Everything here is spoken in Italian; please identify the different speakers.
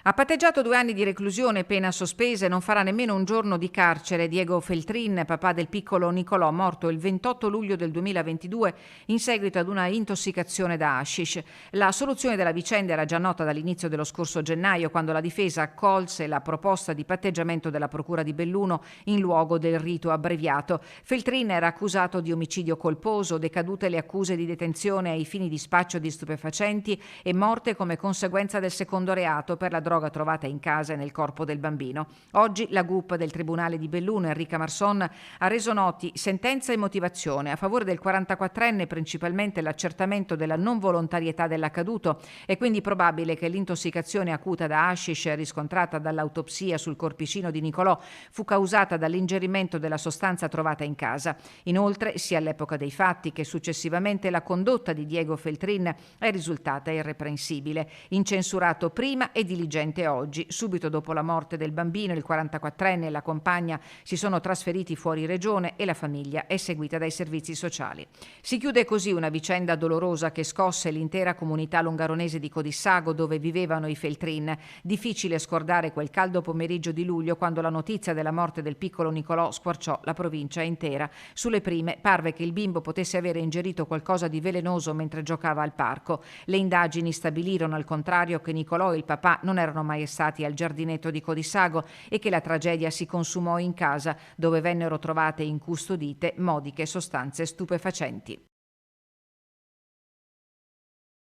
Speaker 1: Ha patteggiato 2 anni di reclusione, pena sospesa e non farà nemmeno un giorno di carcere Diego Feltrin, papà del piccolo Nicolò, morto il 28 luglio del 2022 in seguito ad una intossicazione da hashish. La soluzione della vicenda era già nota dall'inizio dello scorso gennaio, quando la difesa accolse la proposta di patteggiamento della procura di Belluno in luogo del rito abbreviato. Feltrin era accusato di omicidio colposo, decadute le accuse di detenzione ai fini di spaccio di stupefacenti e morte come conseguenza del secondo reato per la droga trovata in casa e nel corpo del bambino. Oggi la GUP del Tribunale di Belluno, Enrica Marson, ha reso noti sentenza e motivazione. A favore del 44enne principalmente l'accertamento della non volontarietà dell'accaduto. È quindi probabile che l'intossicazione acuta da hashish riscontrata dall'autopsia sul corpicino di Nicolò fu causata dall'ingerimento della sostanza trovata in casa. Inoltre, sia all'epoca dei fatti che successivamente, la condotta di Diego Feltrin è risultata irreprensibile. Incensurato prima e diligente oggi. Subito dopo la morte del bambino, il 44enne e la compagna si sono trasferiti fuori regione e la famiglia è seguita dai servizi sociali. Si chiude così una vicenda dolorosa che scosse l'intera comunità longaronese di Codissago, dove vivevano i Feltrin. Difficile scordare quel caldo pomeriggio di luglio, quando la notizia della morte del piccolo Nicolò squarciò la provincia intera. Sulle prime parve che il bimbo potesse avere ingerito qualcosa di velenoso mentre giocava al parco. Le indagini stabilirono al contrario che Nicolò e il papà non erano mai stati al giardinetto di Codissago e che la tragedia si consumò in casa, dove vennero trovate incustodite modiche sostanze stupefacenti.